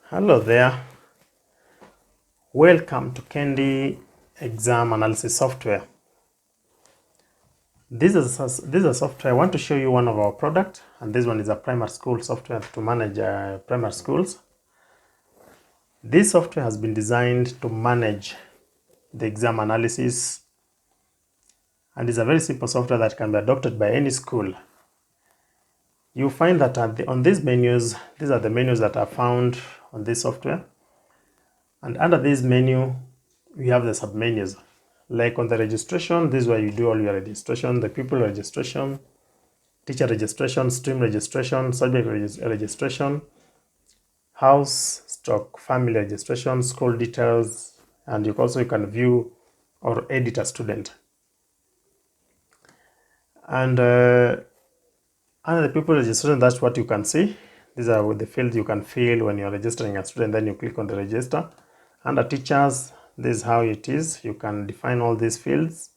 Hello there. Welcome to Candy Exam Analysis Software. This is a software. I want to show you one of our products, and this one is a primary school software to manage primary schools. This software has been designed to manage the exam analysis, and is a very simple software that can be adopted by any school. You find that on these menus, these are the menus that are found on this software. And under this menu, we have the submenus. Like on the registration, this is where you do all your registration, the pupil registration, teacher registration, stream registration, subject registration, house / family registration, school details, and you can view or edit a student. And under the pupil registration, that's what you can see. These are the fields you can fill when you're registering a student. Then you click on the register. Under teachers, this is how it is. You can define all these fields,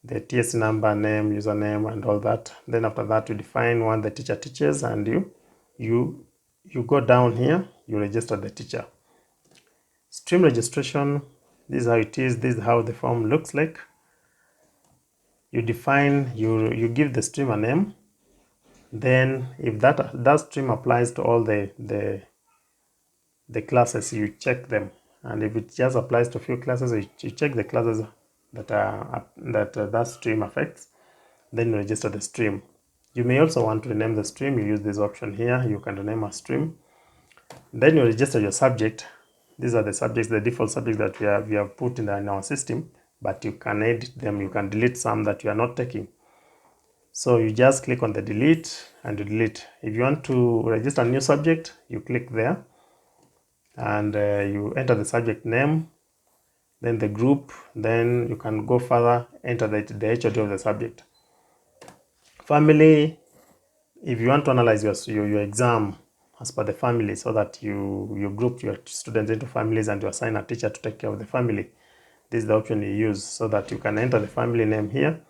the TSC number, name, username, and all that. Then after that, you define when the teacher teaches, and you go down here, you register the teacher. Stream registration, this is how it is. This is how the form looks like. You define, you give the stream a name. Then if that stream applies to all the classes, you check them. And if it just applies to a few classes, you check the classes that stream affects. Then you register the stream. You may also want to rename the stream. You use this option here. You can rename a stream. Then you register your subject. These are the subjects, the default subjects that we have put in our system, but you can edit them. You can delete some that you are not taking. So you just click on the delete and you delete. If you want to register a new subject, you click there and you enter the subject name, then the group, then you can go further, enter the HOD of the subject. Family, if you want to analyze your exam as per the family, so that you group your students into families and you assign a teacher to take care of the family, this is the option you use, so that you can enter the family name here.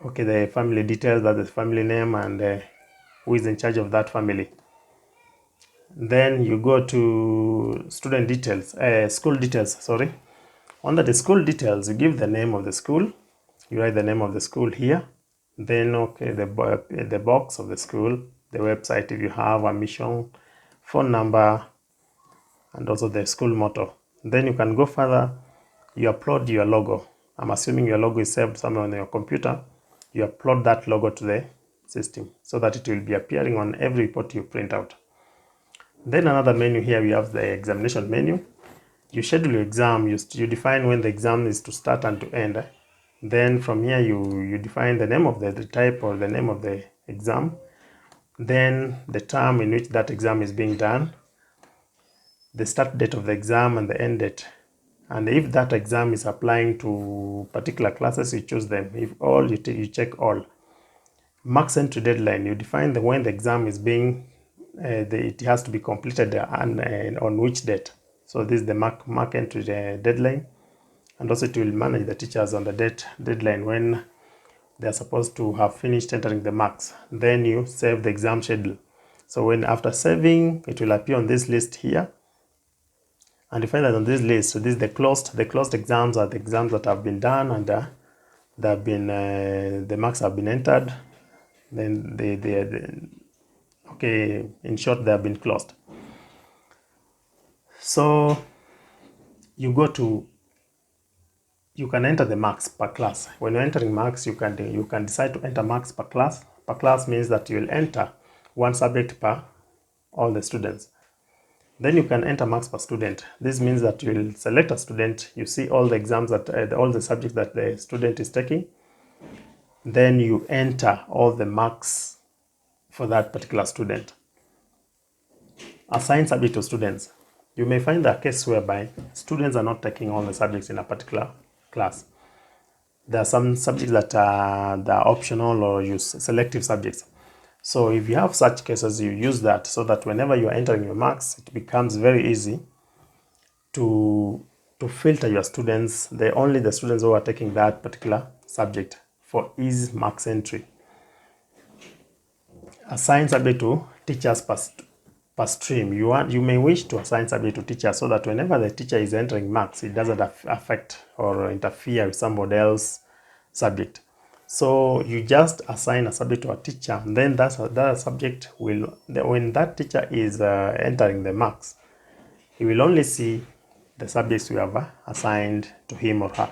Okay, the family details, that's the family name and who is in charge of that family. Then you go to student details, school details, sorry. Under the school details, you give the name of the school. You write the name of the school here. Then, okay, the box of the school, the website if you have, a mission, phone number, and also the school motto. Then you can go further. You upload your logo. I'm assuming your logo is saved somewhere on your computer. You upload that logo to the system so that it will be appearing on every report you print out. Then another menu here, we have the examination menu. You schedule your exam, you define when the exam is to start and to end. Then from here, you define the name of the type or the name of the exam. Then the term in which that exam is being done, the start date of the exam and the end date. And if that exam is applying to particular classes, you choose them. If all, you check all. Marks entry deadline, you define when the exam is being, it has to be completed and on which date. So this is the mark entry deadline, and also it will manage the teachers on the deadline when they are supposed to have finished entering the marks. Then you save the exam schedule. So after saving, it will appear on this list here, and you find that on this list, so this is the closed exams are the exams that have been done and the marks have been entered. Then okay, in short, they have been closed. So you can enter the marks per class. When you're entering marks, you can decide to enter marks per class. Per class means that you will enter one subject per all the students. Then you can enter marks per student. This means that you will select a student, you see all the exams that all the subjects that the student is taking. Then you enter all the marks for that particular student. Assign subject to students. You may find a case whereby students are not taking all the subjects in a particular class. There are some subjects that are optional or use selective subjects. So if you have such cases, you use that so that whenever you are entering your marks, it becomes very easy to filter your students, only the students who are taking that particular subject for easy marks entry. Assign subject to teachers per stream. You may wish to assign subject to teacher so that whenever the teacher is entering marks, it doesn't affect or interfere with somebody else's subject. So you just assign a subject to a teacher, and then that subject will, when that teacher is entering the marks, he will only see the subjects you have assigned to him or her.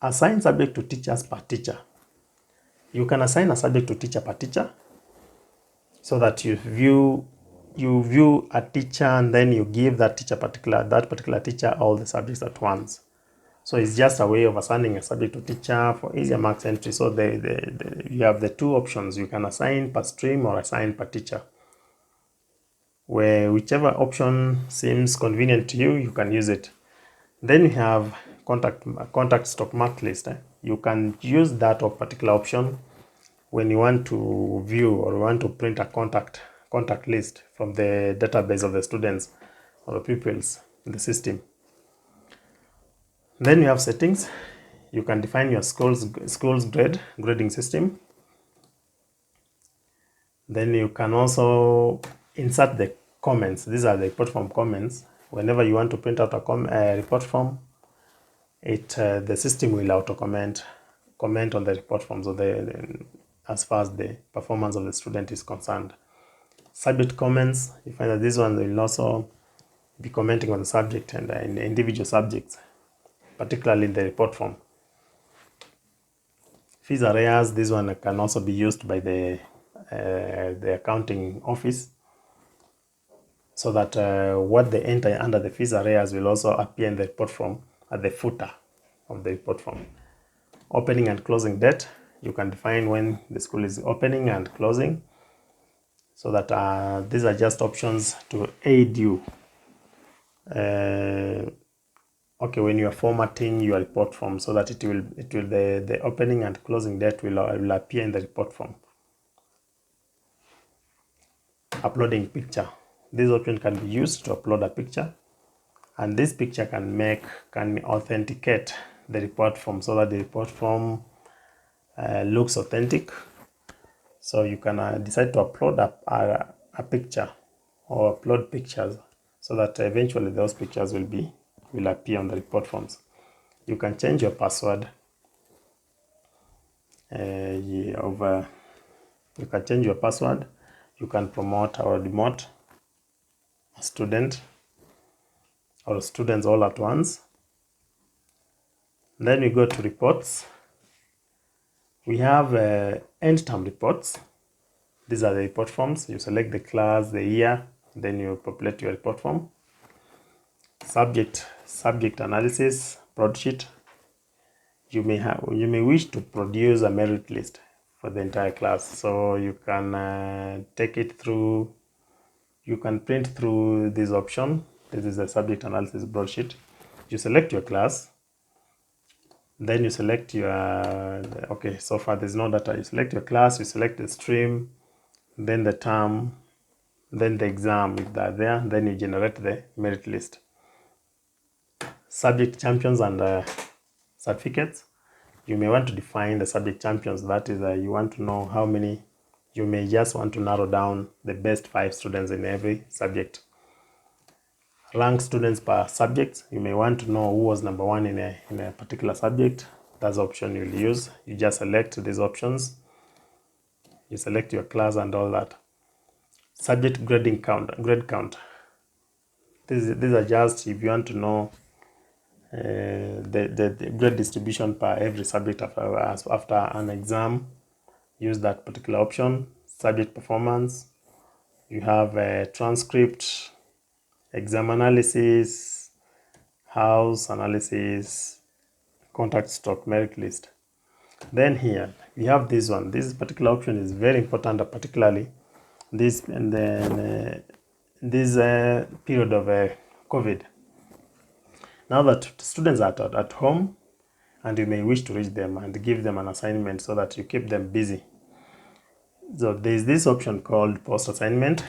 Assign subject to teachers per teacher. You can assign a subject to teacher per teacher so that you view a teacher and then you give that particular teacher all the subjects at once. So it's just a way of assigning a subject to teacher for easier marks entry. So you have the two options. You can assign per stream or assign per teacher. Where whichever option seems convenient to you, you can use it. Then you have contact stock mark list. You can use that particular option when you want to view or want to print a contact list from the database of the students or the pupils in the system. Then you have settings. You can define your school's grading system. Then you can also insert the comments. These are the report form comments. Whenever you want to print out a report form, the system will auto comment on the report forms of as far as the performance of the student is concerned. Subject comments, you find that this one will also be commenting on the subject and in the individual subjects, particularly in the report form. Fees arrears, this one can also be used by the accounting office, so that what they enter under the fees arrears will also appear in the report form at the footer of the report form. Opening and closing date, you can define when the school is opening and closing, so that these are just options to aid you. When you are formatting your report form, so that the opening and closing date will appear in the report form. Uploading picture. This option can be used to upload a picture, and this picture can authenticate the report form so that the report form looks authentic. So you can decide to upload a picture or upload pictures, so that eventually those pictures will appear on the report forms. You can change your password. You can change your password. You can promote or demote a student or students all at once. Then we go to reports. We have end term reports. These are the report forms. You select the class, the year, then you populate your report form. Subject analysis, broadsheet. You may wish to produce a merit list for the entire class. So you can take it through. You can print through this option. This is the subject analysis broadsheet. You select your class. Then you select your, so far there's no data. You select your class, you select the stream, then the term, then the exam if they're there, then you generate the merit list. Subject champions and certificates. You may want to define the subject champions. That is, you want to know how many. You may just want to narrow down the best 5 students in every subject. Rank students per subject. You may want to know who was number 1 in a particular subject. That's the option you'll use. You just select these options. You select your class and all that. Subject grade count. These are just if you want to know the grade distribution per every subject after an exam. Use that particular option. Subject performance. You have a transcript, exam analysis, house analysis, contact stock merit list. Then here we have this one. This particular option is very important, particularly this and then this period of COVID. Now that students are at home, and you may wish to reach them and give them an assignment so that you keep them busy. So there is this option called post assignment.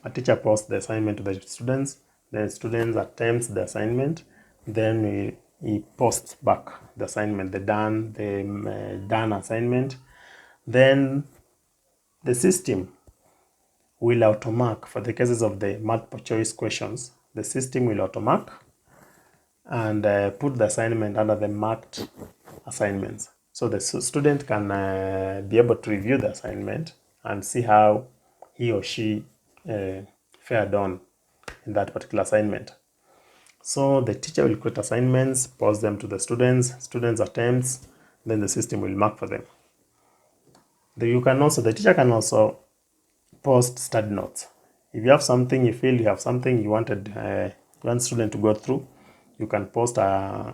A teacher posts the assignment to the students. The students attempts the assignment. Then he posts back the assignment, the done assignment. Then the system will automark for the cases of the multiple choice questions. The system will automark and put the assignment under the marked assignments. So the student can be able to review the assignment and see how he or she fared on in that particular assignment. So the teacher will create assignments, post them to the students' attempts, then the system will mark for them. The teacher can also post study notes. If you have something, you feel you have something you want student to go through, you can post a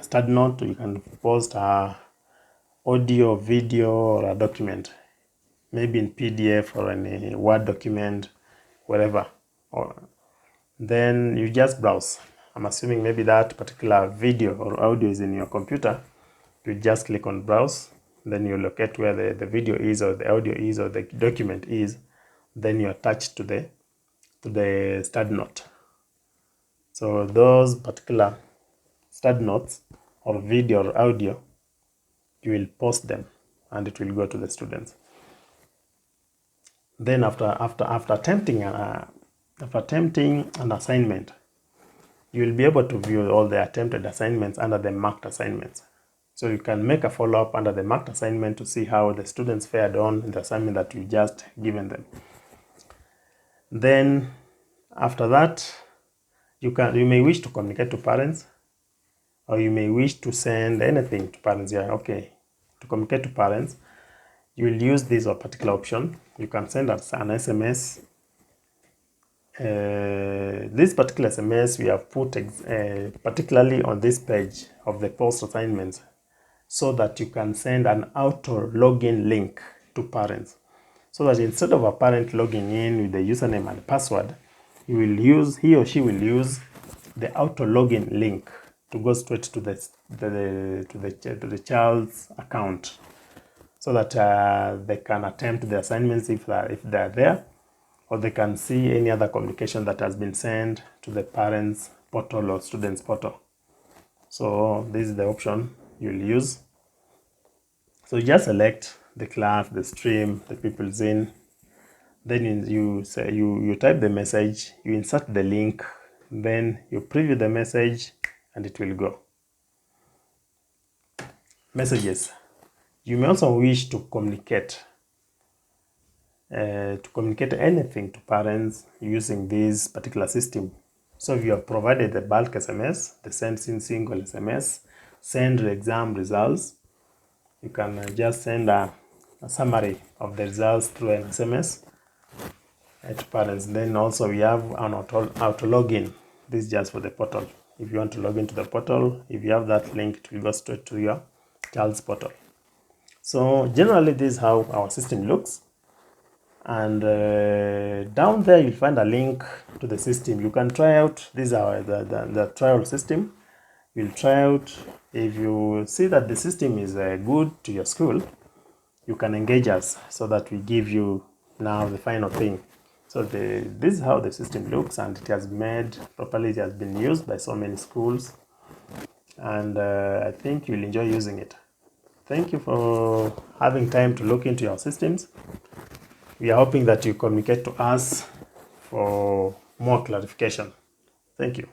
study note, you can post a audio, video, or a document, maybe in PDF or in a Word document, whatever. Then you just browse. I'm assuming maybe that particular video or audio is in your computer. You just click on browse, then you locate where the video is or the audio is or the document is, then you attach to the study note. So those particular study notes or video or audio, you will post them and it will go to the students. Then after attempting an assignment, you will be able to view all the attempted assignments under the marked assignments. So you can make a follow-up under the marked assignment to see how the students fared on in the assignment that you just given them. Then after that, you may wish to communicate to parents, or you may wish to send anything to parents. Yeah, okay. To communicate to parents, you will use this particular option. You can send us an SMS. This particular SMS we have put particularly on this page of the post assignments, so that you can send an auto login link to parents. So that instead of a parent logging in with the username and password, he or she will use the auto login link to go straight to the child's account, so that they can attempt the assignments if they're there, or they can see any other communication that has been sent to the parents' portal or students' portal. So this is the option you'll use. So just select the class, the stream, the pupils in. Then you type the message, you insert the link, then you preview the message and it will go. Messages. You may also wish to communicate anything to parents using this particular system. So if you have provided the bulk SMS, the send single SMS, send exam results, you can just send a summary of the results through an SMS to parents. Then also we have an auto login. This is just for the portal. If you want to log into the portal, if you have that link, it will go straight to your child's portal. So generally this is how our system looks. And down there you'll find a link to the system. You can try out. This is the trial system. You'll try out. If you see that the system is good to your school, you can engage us so that we give you now the final thing. So this is how the system looks, and it has made properly. It has been used by so many schools, and I think you'll enjoy using it. Thank you for having time to look into your systems. We are hoping that you communicate to us for more clarification. Thank you.